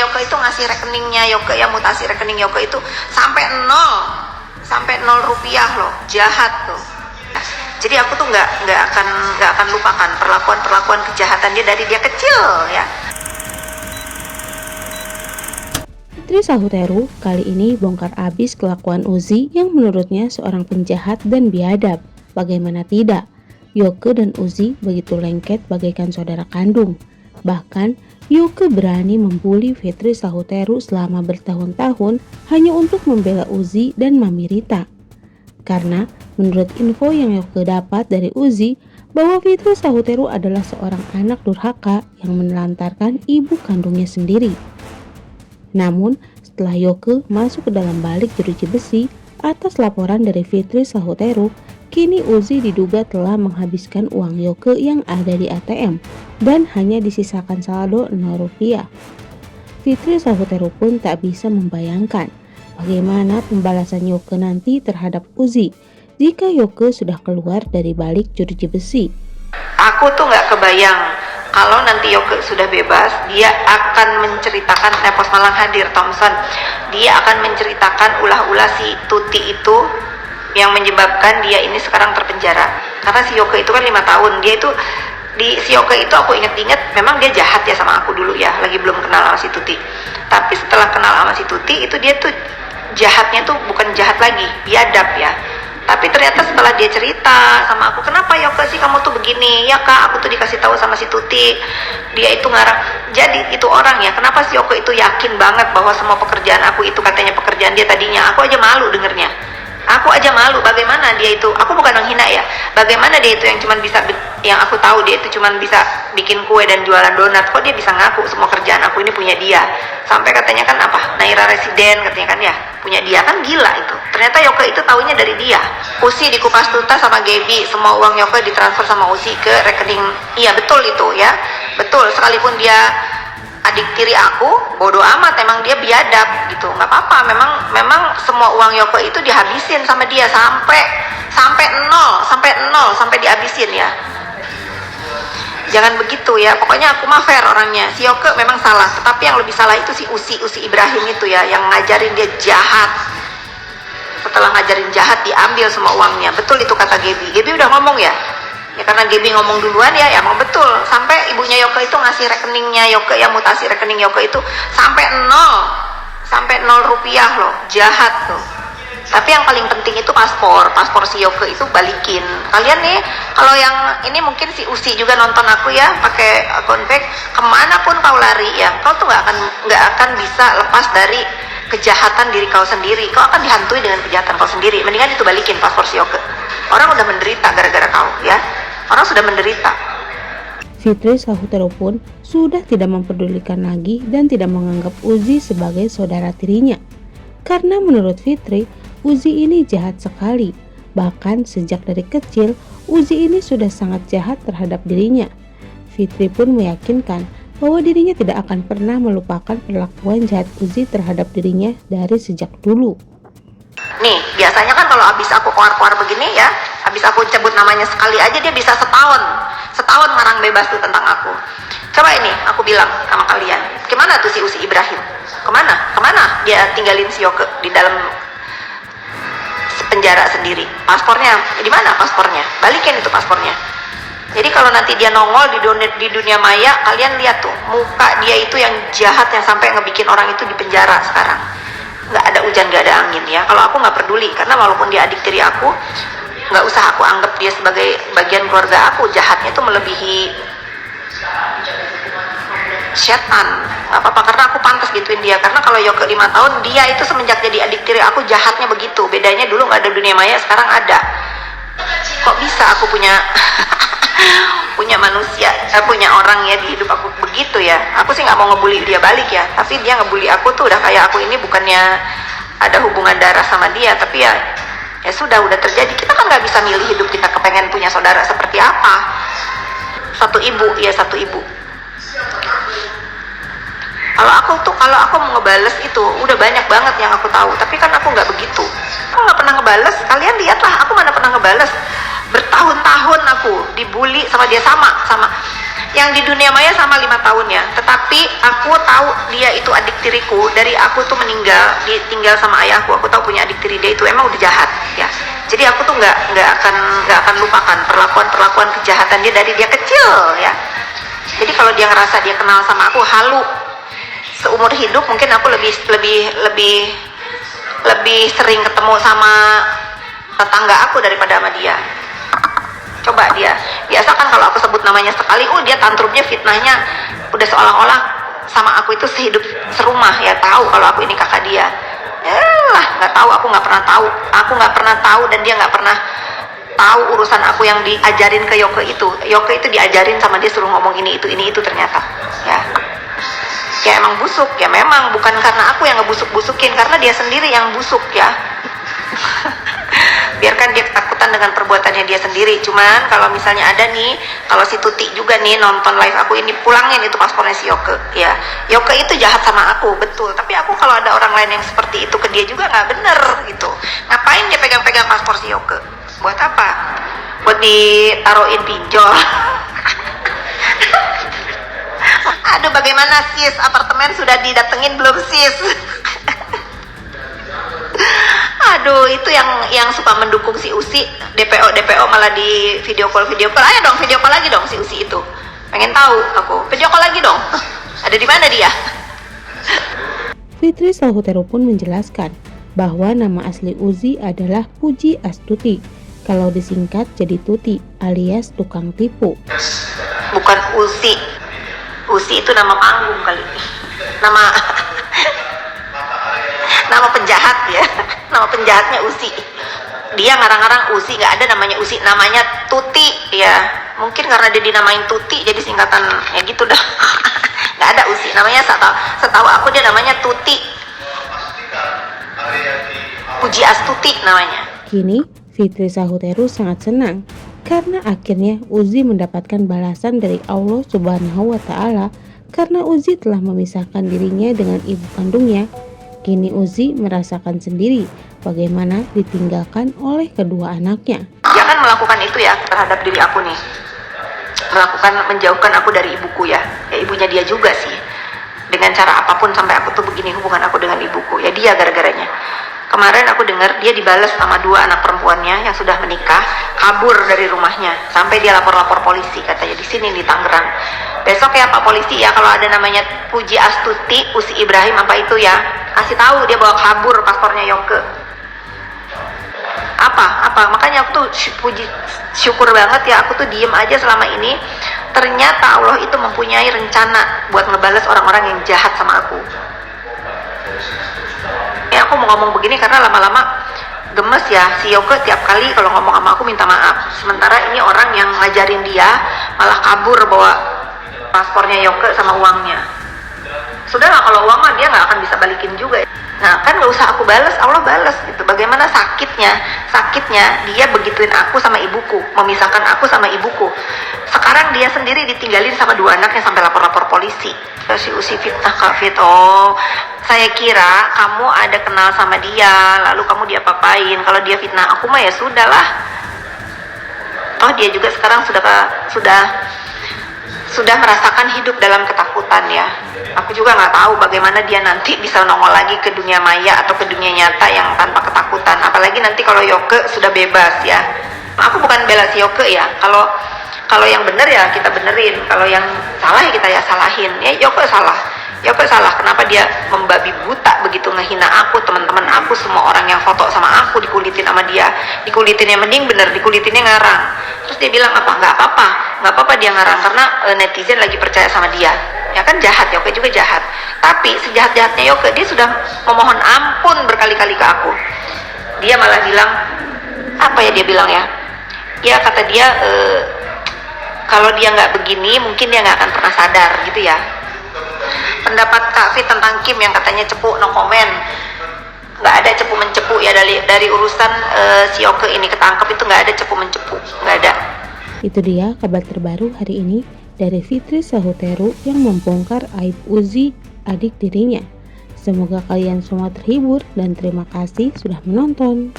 Yoko itu ngasih rekeningnya Yoko ya, mutasi rekening Yoko itu sampai nol rupiah loh, jahat tuh. Jadi aku tuh nggak akan lupakan perlakuan kejahatan dia dari dia kecil ya. Fitri Sahuteru kali ini bongkar abis kelakuan Uzi yang menurutnya seorang penjahat dan biadab. Bagaimana tidak, Yoko dan Uzi begitu lengket bagaikan saudara kandung. Bahkan Yoko berani membuli Fitri Sahuteru selama bertahun-tahun hanya untuk membela Uzi dan Mami Rita. Karena menurut info yang Yoko dapat dari Uzi, bahwa Fitri Sahuteru adalah seorang anak durhaka yang menelantarkan ibu kandungnya sendiri. Namun, setelah Yoko masuk ke dalam balik jeruji besi atas laporan dari Fitri Sahuteru, kini Uzi diduga telah menghabiskan uang Yoko yang ada di ATM dan hanya disisakan saldo 0 rupiah. Fitri Sahuteru pun tak bisa membayangkan bagaimana pembalasan Yoko nanti terhadap Uzi jika Yoko sudah keluar dari balik jeruji besi. Aku tuh nggak kebayang kalau nanti Yoko sudah bebas, dia akan menceritakan, Pos Malang hadir Thompson, dia akan menceritakan ulah-ulah si Tuti itu yang menyebabkan dia ini sekarang terpenjara. Karena si Yoko itu kan 5 tahun, dia itu si Yoko itu aku inget-inget memang dia jahat ya sama aku dulu ya, lagi belum kenal sama si Tuti. Tapi setelah kenal sama si Tuti itu dia tuh jahatnya tuh bukan jahat lagi, biadab ya. Tapi ternyata setelah dia cerita sama aku, kenapa Yoko sih kamu tuh begini? Ya kak, aku tuh dikasih tahu sama si Tuti, dia itu ngarang. Jadi itu orang ya, kenapa si Yoko itu yakin banget bahwa semua pekerjaan aku itu katanya pekerjaan dia tadinya. Aku aja malu dengernya. Aku aja malu, bagaimana dia itu, aku bukan menghina ya, bagaimana dia itu yang cuman bisa, yang aku tahu dia itu cuman bisa bikin kue dan jualan donat, kok dia bisa ngaku semua kerjaan aku ini punya dia, sampai katanya kan apa, Naira Residen katanya kan ya, punya dia, kan gila itu. Ternyata Yoko itu taunya dari dia. Usi dikupas tuntas sama Gaby, semua uang Yoko ditransfer sama Usi ke rekening, iya betul itu ya, betul, sekalipun dia adik tiri aku, bodoh amat, emang dia biadab gitu, nggak apa-apa, memang semua uang Yoko itu dihabisin sama dia sampai nol sampai dihabisin ya. Jangan begitu ya, pokoknya aku mah fair orangnya. Si Yoko memang salah, tetapi yang lebih salah itu si Usi Ibrahim itu ya, yang ngajarin dia jahat. Setelah ngajarin jahat diambil semua uangnya, betul itu kata Gaby udah ngomong ya. Ya karena Gaby ngomong duluan ya emang betul. Sampai ibunya Yoko itu ngasih rekeningnya Yoko ya, mutasi rekening Yoko itu sampai nol rupiah loh, jahat tuh. Tapi yang paling penting itu paspor si Yoko itu balikin. Kalian nih, kalau yang ini mungkin si Usi juga nonton aku ya, pakai akun fake, kemanapun kau lari ya, kau tuh nggak akan bisa lepas dari kejahatan diri kau sendiri. Kau akan dihantui dengan kejahatan kau sendiri. Mendingan itu balikin paspor si Yoko. Orang udah menderita gara-gara kau ya. Orang sudah menderita. Fitri Sahuteru pun sudah tidak mempedulikan lagi dan tidak menganggap Uzi sebagai saudara tirinya. Karena menurut Fitri, Uzi ini jahat sekali. Bahkan sejak dari kecil, Uzi ini sudah sangat jahat terhadap dirinya. Fitri pun meyakinkan bahwa dirinya tidak akan pernah melupakan perlakuan jahat Uzi terhadap dirinya dari sejak dulu. Nih, biasanya kan kalau abis aku keluar begini ya, abis aku sebut namanya sekali aja dia bisa setahun ngarang bebas tuh tentang aku. Coba ini aku bilang sama kalian, kemana tuh si Usi Ibrahim? Kemana dia tinggalin si Yoko di dalam penjara sendiri? Paspornya di mana? Paspornya balikin itu paspornya. Jadi kalau nanti dia nongol di dunia maya, kalian lihat tuh muka dia itu yang jahat, yang sampai ngebikin orang itu di penjara sekarang. Nggak ada hujan, nggak ada angin ya. Kalau aku nggak peduli, karena walaupun dia adik tiri aku, nggak usah aku anggap dia sebagai bagian keluarga aku. Jahatnya itu melebihi setan. Nggak apa-apa, karena aku pantas gituin dia. Karena kalau Yoko 5 tahun, dia itu semenjak jadi adik tiri aku jahatnya begitu. Bedanya dulu nggak ada dunia maya, sekarang ada. Kok bisa aku punya manusia, punya orang ya di hidup aku begitu ya. Aku sih nggak mau ngebully dia balik ya, tapi dia ngebully aku tuh udah kayak aku ini bukannya ada hubungan darah sama dia, tapi ya sudah udah terjadi. Kita kan nggak bisa milih hidup kita kepengen punya saudara seperti apa. Satu ibu. Kalau aku mau ngebales itu udah banyak banget yang aku tahu, tapi kan aku nggak begitu. Aku nggak pernah ngebales. Kalian lihatlah, aku mana pernah ngebales. Bertahun-tahun aku dibully sama dia, sama yang di dunia maya sama 5 tahun ya, tetapi aku tahu dia itu adik tiriku. Dari aku tuh meninggal, dia tinggal sama ayahku, aku tahu punya adik tiri dia itu emang udah jahat ya. Jadi aku tuh nggak akan lupakan perlakuan kejahatan dia dari dia kecil ya. Jadi kalau dia ngerasa dia kenal sama aku, halu seumur hidup, mungkin aku lebih sering ketemu sama tetangga aku daripada sama dia. Coba dia, biasakan kalau aku sebut namanya sekali, dia tantrumnya, fitnahnya udah seolah-olah sama aku itu sehidup serumah ya, tahu kalau aku ini kakak dia. Nggak tahu, aku nggak pernah tahu dan dia nggak pernah tahu urusan aku yang diajarin ke Yoke itu. Yoke itu diajarin sama dia, suruh ngomong ini itu ternyata ya. Ya emang busuk ya, memang bukan karena aku yang ngebusuk-busukin, karena dia sendiri yang busuk ya. Biarkan dia ketakutan dengan perbuatannya dia sendiri. Cuman kalau misalnya ada nih, kalau si Tuti juga nih nonton live aku ini, pulangin itu paspornya si Yoke ya. Yoke itu jahat sama aku, betul, tapi aku kalau ada orang lain yang seperti itu ke dia juga nggak bener gitu. Ngapain dia pegang-pegang paspor si Yoke? Buat apa? Buat ditaruhin pinjol? Aduh, bagaimana sis, apartemen sudah didatengin belum sis? Aduh, itu yang suka mendukung si Usi, DPO malah di video call. Ayo dong video call lagi dong si Usi itu. Pengen tahu aku. Video call lagi dong. Ada di mana dia? Fitri Sahuteru pun menjelaskan bahwa nama asli Uzi adalah Puji Astuti. Kalau disingkat jadi Tuti alias tukang tipu. Bukan Usi. Usi itu nama panggung kali. Nama penjahat ya. Nama penjahatnya Usi. Dia ngarang-ngarang Usi, nggak ada namanya Usi, namanya Tuti ya. Mungkin karena dia dinamain Tuti jadi singkatan ya gitu dah. Nggak ada Usi, namanya setahu aku dia namanya Tuti. Puji Astuti namanya. Kini Fitri Sahuteru sangat senang karena akhirnya Uzi mendapatkan balasan dari Allah Subhanahu wa Ta'ala karena Uzi telah memisahkan dirinya dengan ibu kandungnya. Kini Uzi merasakan sendiri bagaimana ditinggalkan oleh kedua anaknya. Jangan melakukan itu ya terhadap diri aku nih. Menjauhkan aku dari ibuku ya. Ya ibunya dia juga sih. Dengan cara apapun sampai aku tuh begini hubungan aku dengan ibuku. Ya dia gara-garanya. Kemarin aku dengar dia dibalas sama 2 anak perempuannya yang sudah menikah, kabur dari rumahnya sampai dia lapor polisi katanya di sini di Tangerang. Besok ya Pak Polisi ya, kalau ada namanya Puji Astuti, Usi Ibrahim apa itu ya, kasih tahu dia bawa kabur paspornya Yoke. Apa makanya aku tuh syukur banget ya, aku tuh diem aja selama ini. Ternyata Allah itu mempunyai rencana buat ngebales orang-orang yang jahat sama aku. Ya aku mau ngomong begini karena lama-lama gemes ya, si Yoke tiap kali kalau ngomong sama aku minta maaf. Sementara ini orang yang ngajarin dia malah kabur bawa paspornya Yoke sama uangnya. Sudahlah, kalau uang mah dia nggak akan bisa balikin juga. Nah kan nggak usah aku balas, Allah balas gitu. Bagaimana sakitnya dia begituin aku sama ibuku, memisahkan aku sama ibuku. Sekarang dia sendiri ditinggalin sama 2 anaknya sampai lapor polisi. Si Usi fitnah Kak Fit. Oh, saya kira kamu ada kenal sama dia, lalu kamu diapa-apain. Kalau dia fitnah aku mah ya sudahlah. Oh dia juga sekarang sudah merasakan hidup dalam ketakutan ya. Aku juga nggak tahu bagaimana dia nanti bisa nongol lagi ke dunia maya atau ke dunia nyata yang tanpa ketakutan. Apalagi nanti kalau Yoke sudah bebas ya. Aku bukan bela si Yoke ya. Kalau yang benar ya kita benerin. Kalau yang salah ya kita ya salahin. Ya Yoke salah. Kenapa dia membabi buta begitu ngehina aku, teman-teman aku, semua orang yang foto sama aku dikulitin sama dia. Dikulitinnya mending bener, dikulitinnya ngarang. Terus dia bilang apa? Nggak apa-apa dia ngarang karena netizen lagi percaya sama dia. Ya kan jahat, Yoke juga jahat. Tapi sejahat-jahatnya Yoke, dia sudah memohon ampun berkali-kali ke aku. Dia malah bilang, apa ya dia bilang ya? Ya kata dia, kalau dia nggak begini, mungkin dia nggak akan pernah sadar gitu ya. Pendapat Kak Fit tentang Kim yang katanya cepu, no comment. Nggak ada cepu mencepu ya, dari urusan si Yoke ini ketangkep itu nggak ada cepu mencepu, nggak ada. Itu dia kabar terbaru hari ini dari Fitri Sahuteru yang membongkar aib Uzi, adik dirinya. Semoga kalian semua terhibur dan terima kasih sudah menonton.